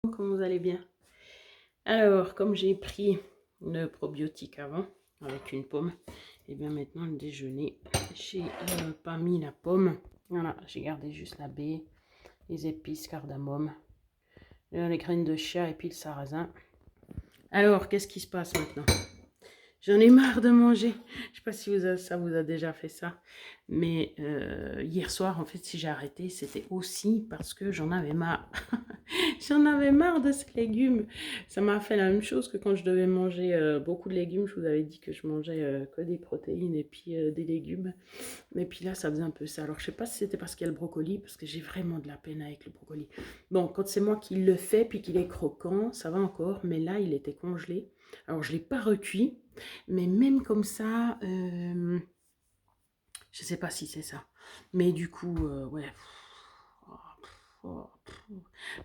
Comment vous allez bien? Alors, comme j'ai pris le probiotique avant, avec une pomme, et bien maintenant le déjeuner, j'ai pas mis la pomme. Voilà, j'ai gardé juste la baie, les épices, cardamome, les graines de chia et puis le sarrasin. Alors, qu'est-ce qui se passe maintenant? J'en ai marre de manger. Je sais pas si ça vous a déjà fait ça. Mais hier soir, en fait, si j'ai arrêté, c'était aussi parce que j'en avais marre. J'en avais marre de ces légumes. Ça m'a fait la même chose que quand je devais manger beaucoup de légumes. Je vous avais dit que je mangeais que des protéines et puis des légumes. Et puis là, ça faisait un peu ça. Alors, je sais pas si c'était parce qu'il y a le brocoli, parce que j'ai vraiment de la peine avec le brocoli. Bon, quand c'est moi qui le fais, puis qu'il est croquant, ça va encore. Mais là, il était congelé. Alors, je ne l'ai pas recuit. Mais même comme ça, je sais pas si c'est ça. Mais du coup, ouais.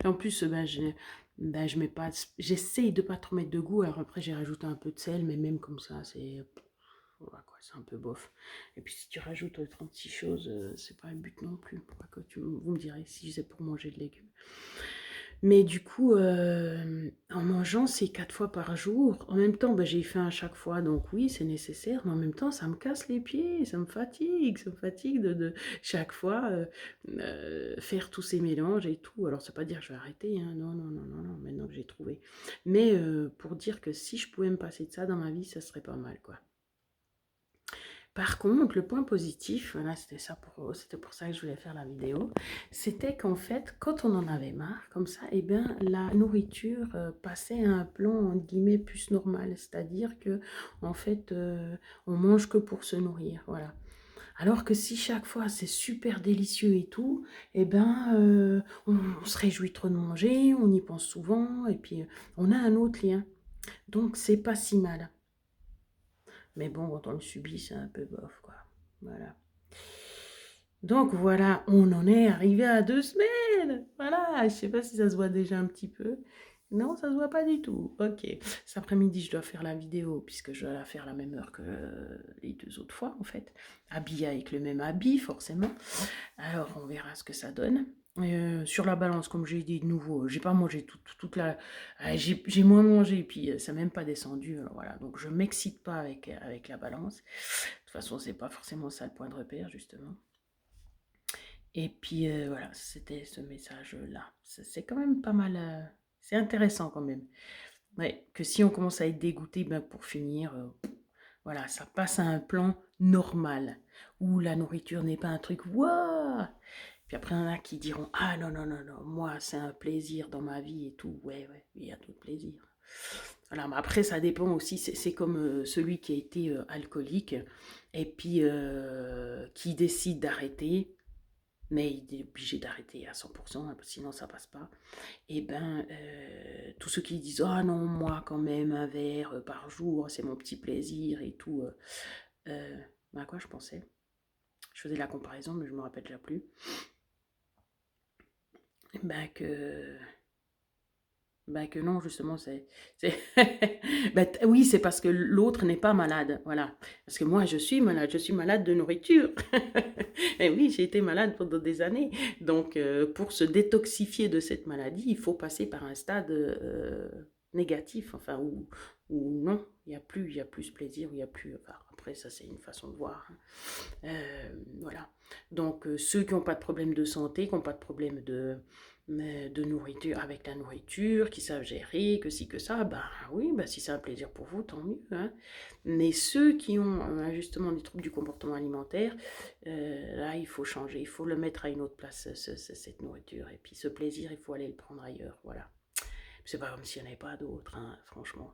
Et en plus, je mets pas, j'essaye de pas trop mettre de goût. Alors après, j'ai rajouté un peu de sel, mais même comme ça, voilà quoi, c'est un peu bof. Et puis si tu rajoutes 36 choses, c'est pas le but non plus. Vous me direz si c'est pour manger de légumes. Mais du coup, en mangeant ces 4 fois par jour, en même temps, j'ai faim à chaque fois, donc oui, c'est nécessaire, mais en même temps, ça me casse les pieds, ça me fatigue de chaque fois faire tous ces mélanges et tout. Alors, ça veut pas dire que je vais arrêter, hein, non, non, non, non, non, maintenant que j'ai trouvé. Mais pour dire que si je pouvais me passer de ça dans ma vie, ça serait pas mal, quoi. Par contre, le point positif, voilà, c'était pour ça que je voulais faire la vidéo, c'était qu'en fait, quand on en avait marre, comme ça, eh bien, la nourriture passait à un plan, entre guillemets, plus normal. C'est-à-dire que, en fait, on mange que pour se nourrir, voilà. Alors que si chaque fois c'est super délicieux et tout, eh ben, on se réjouit trop de manger, on y pense souvent, et puis on a un autre lien. Donc, c'est pas si mal. Mais bon, quand on le subit, c'est un peu bof, quoi. Voilà. Donc voilà, on en est arrivé à 2 semaines. Voilà, je sais pas si ça se voit déjà un petit peu. Non, ça se voit pas du tout. Ok. Cet après-midi, je dois faire la vidéo puisque je dois la faire la même heure que les 2 autres fois, en fait. Habillée avec le même habit, forcément. Alors, on verra ce que ça donne. Sur la balance, comme j'ai dit de nouveau, j'ai pas mangé toute la. J'ai moins mangé, et puis ça n'a même pas descendu. Alors voilà, donc je m'excite pas avec la balance. De toute façon, c'est pas forcément ça le point de repère, justement. Et puis voilà, c'était ce message-là. C'est quand même pas mal. C'est intéressant quand même. Ouais, que si on commence à être dégoûté, ben pour finir, voilà, ça passe à un plan normal où la nourriture n'est pas un truc waouh. Puis après, il y en a qui diront ah non, non, non, non, moi c'est un plaisir dans ma vie et tout. Ouais, ouais, il y a d'autres plaisirs. Voilà, mais après, ça dépend aussi. C'est comme celui qui a été alcoolique et puis qui décide d'arrêter mais il est obligé d'arrêter à 100%, hein, sinon ça passe pas. Et ben, tous ceux qui disent «Ah non, moi quand même, un verre par jour, c'est mon petit plaisir et tout». À quoi je pensais? Je faisais la comparaison, mais je me rappelle déjà plus. Ben que non, justement, oui, c'est parce que l'autre n'est pas malade, voilà. Parce que moi, je suis malade de nourriture. Et oui, j'ai été malade pendant des années. Donc, pour se détoxifier de cette maladie, il faut passer par un stade négatif, enfin, où non, il y a plus ce plaisir, il y a plus... Enfin, après, ça, c'est une façon de voir, hein. Voilà. Donc, ceux qui n'ont pas de problème de santé, qui n'ont pas de problème de nourriture, avec la nourriture, qui savent gérer, que si, que ça, ben oui, ben, si c'est un plaisir pour vous, tant mieux, hein. Mais ceux qui ont justement des troubles du comportement alimentaire, là, il faut changer, il faut le mettre à une autre place, cette nourriture. Et puis ce plaisir, il faut aller le prendre ailleurs, voilà. C'est pas comme s'il n'y en avait pas d'autres, hein, franchement.